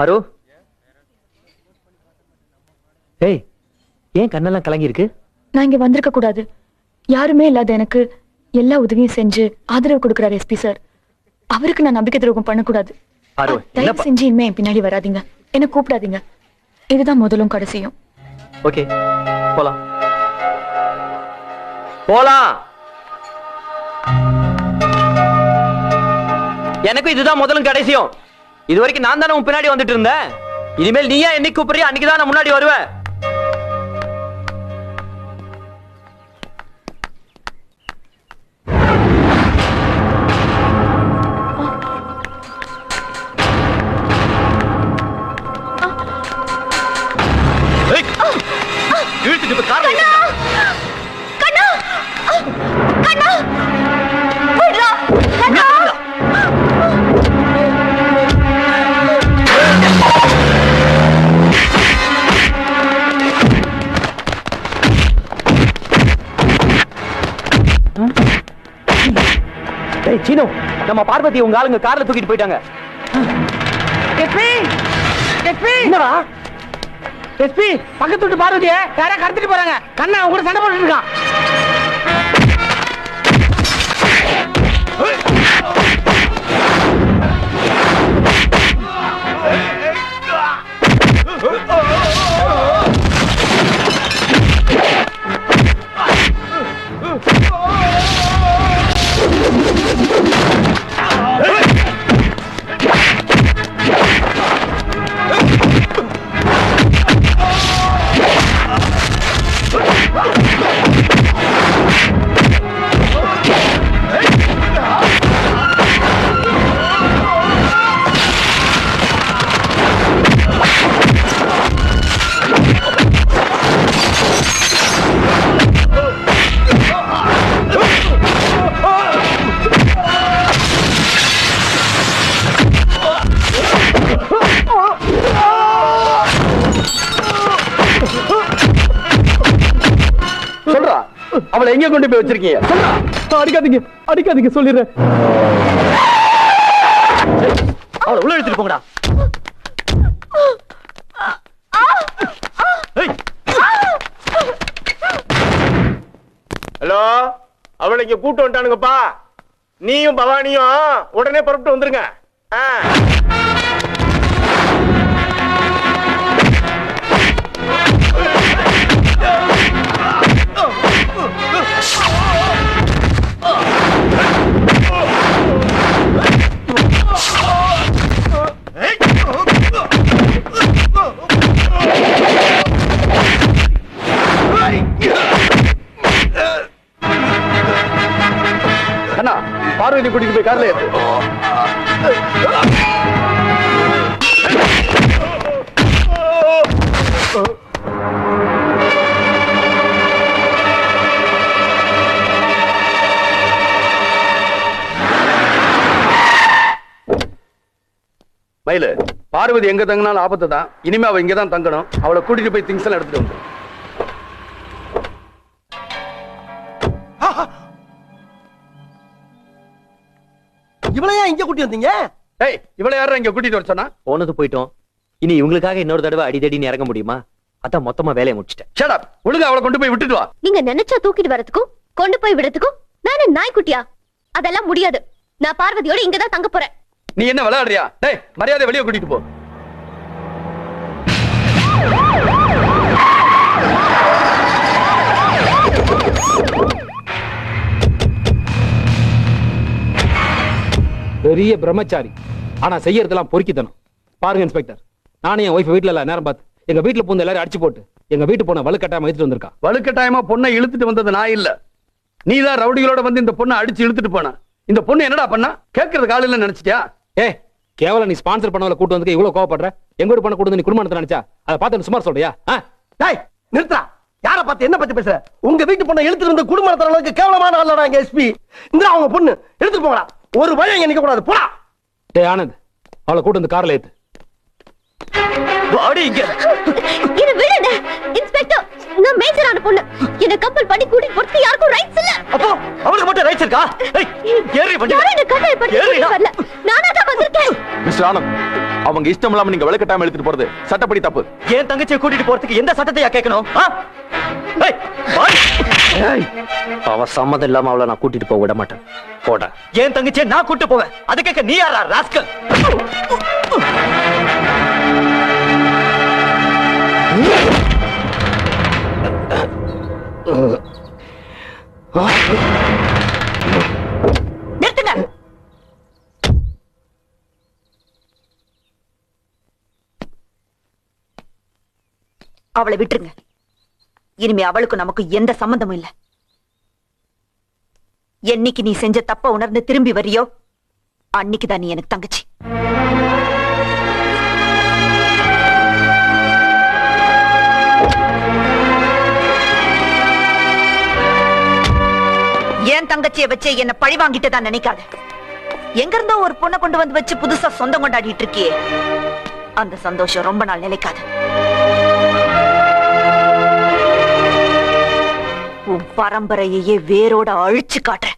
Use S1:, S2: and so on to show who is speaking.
S1: பாரு, ஏய், ஏன் கண்ணெல்லாம் கலங்கி இருக்கு?
S2: நான் இங்க வந்திருக்க கூடாது. யாருமே இல்லாத எனக்கு எல்லா உதவியும் செஞ்சு ஆதரவு கொடுக்கிறார் எஸ்பி சார். அவருக்கு நான் நம்பிக்கை துரோகம் பண்ணக்கூடாது. தயவு செஞ்சு இனிமே என் பின்னாடி வராதீங்க, என்ன கூப்பிடாதீங்க. இதுதான் முதலும் கடைசியும்.
S1: ஓகே, போலாம் போலாம். எனக்கும் இதுதான் முதலும் கடைசியும். இது வரைக்கும் நான் தானே உன் பின்னாடி வந்துட்டு இருந்தேன். இனிமேல் நீயா என்னைக்கு கூப்பிடுறியா அன்னைக்குதான் நான் முன்னாடி வருவேன். இழுத்துட்டு கார் சீனு, நம்ம பார்வதி உங்க ஆளுங்க கார்ல தூக்கிட்டு போயிட்டாங்க. என்னடா எஸ்பி, பக்கத்து வீட்டு பார்வதியை யாரா கடத்திட்டு போறாங்க. கண்ணா அவங்க கூட சண்டை போட்டுட்டு இருக்கான். அவளை எங்க கொண்டு போய் வச்சிருக்கீங்க?
S3: அடிக்காதீங்க அடிக்காதீங்க, சொல்லிடுறேன்.
S1: அவளை உள்ள எடுத்துட்டு போங்கடா.
S3: ஹலோ, அவளை இங்க கூட்டு வந்துட்டானுங்கப்பா. நீயும் பவானியும் உடனே புறப்பட்டு வந்துருங்க.
S1: அண்ணா, பார்வதி கூட்டிட்டு போய் கார்ல ஏத்து.
S3: மயிலு, பார்வதி எங்க தங்கினாலும் ஆபத்து தான். இனிமே அவ இங்கதான் தங்கணும். அவளை கூட்டிட்டு போய் திங்ஸ் எல்லாம் எடுத்துட்டு வந்து.
S4: இவளையா இங்க கூட்டி வந்தீங்க?
S3: ஏய், இவளை யாரும் இங்க கூட்டிட்டு வர சொன்னா?
S1: போனது போயிட்டோம். இனி இவங்களுக்காக இன்னொரு தடவை அடிதடின்னு இறங்க முடியுமா? அதான் மொத்தமா வேலையை முடிச்சிட்டேன்.
S3: Shut up. ஒழுங்கா அவளை கொண்டு போய் விட்டுட்டு வா.
S5: நீங்க நினைச்சா தூக்கிட்டு வரதுக்கும் கொண்டு போய் விடுறதுக்கும் நானே நாய்க்குட்டியா? அதெல்லாம் முடியாது. நான் பார்வதியோட இங்கதான் தங்க போறேன்.
S3: நீ என்ன விளையாடுறியா? டேய், மரியாதை வெளியே கூட்டிட்டு போ.
S6: பெரிய பிரம்மச்சாரி, ஆனா செய்யறதெல்லாம் பொறுக்கித்தனம். பாருங்க இன்ஸ்பெக்டர், நானே என் ஒய்ஃப் வீட்டுல இல்ல நேரம் பார்த்து எங்க வீட்டுல பூந்து எல்லாரும் அடிச்சு போட்டு எங்க வீட்டு பொண்ணை வலுக்கட்டாயமா எடுத்துட்டு வந்திருக்கா.
S3: வலுக்கட்டாயமா பொண்ணை இழுத்துட்டு வந்தது நான் இல்ல, நீதான் ரவுடிகளோட வந்து இந்த பொண்ணை அடிச்சு இழுத்துட்டு போன. இந்த பொண்ணு என்னடா பண்ணா? கேட்கறது காலையில நினைச்சிட்டியா?
S6: ஏ கேவலம், நீ ஸ்பான்சர் பண்ணவளை கூட்டு வந்து இவ்வளவு கோவப்படுற. எங்க வீட்டு பண்ண கூட்டு நீ குடும்பத்தை நினைச்சா அதை பார்த்து சுமார் சொல்றியா?
S4: டேய் நிறுத்துடா. யார பார்த்து என்ன பத்தி பேசுற? உங்க வீட்டு பொண்ணை இழுத்துட்டு வந்து குடும்ப நடத்துற அளவுக்கு கேவலமான ஆளடா எங்க எஸ்பி. இந்த அவங்க பொண்ணு எடுத்துட்டு போங்கடா. ஒரு பயம் நிக்க கூடாது. போடா.
S6: டேய் ஆனந்த், அவளை கூட்டு வந்து கார்ல ஏத்து.
S7: வாடி இங்க.
S5: இது விடுங்க இன்ஸ்பெக்டர். நான் மேஜரான பொண்ணு. என்ன கம்பல் பண்ணி கூட்டிட்டு போறதுக்கு யாருக்கும் ரைட்ஸ் இல்ல.
S7: அப்போ அவளுக்கு மட்டும் ரைட்ஸ் இருக்கா? ஏறி வண்டி.
S5: யாரும் என்ன கட்டளை பண்ணி கூட்டிட்டு வரல. நானா தான் வந்திருக்கேன்.
S8: மிஸ்டர் ஆனந்த், அவங்க இஷ்டம் இல்லாம நீங்க வலுக்கட்டாம எடுத்துட்டு போறது சட்டப்படி தப்பு.
S7: என் தங்கச்சியை கூட்டிட்டு போறதுக்கு எந்த சட்டத்தையா கேட்கணும்?
S9: அவ சம்மதம் இல்லாம அவளை நான் கூட்டிட்டு போக விட மாட்டேன். போட.
S7: என் தங்கச்சியை நான் கூட்டிட்டு போவேன். அதை கேட்க நீ யாரா ராஸ்கல்?
S10: நிறுத்துங்க. அவளை விட்டுருங்க. இனிமே அவளுக்கும் நமக்கு எந்த சம்பந்தமும் இல்ல. என்னைக்கு நீ செஞ்ச தப்ப உணர்ந்து திரும்பி வரியோ அன்னைக்குதான் நீ எனக்கு தங்கச்சி. என் தங்கச்சியை வச்சு என்ன பழி வாங்கிட்டு தான் நினைக்காத. எங்க இருந்தோ ஒரு பொண்ணை கொண்டு வந்து வச்சு புதுசா சொந்தம் கொண்டாடிட்டு இருக்கியே, அந்த சந்தோஷம் ரொம்ப நாள் நிலைக்காது. உன் பரம்பரையே வேரோட அழிச்சு காட்டுறேன்.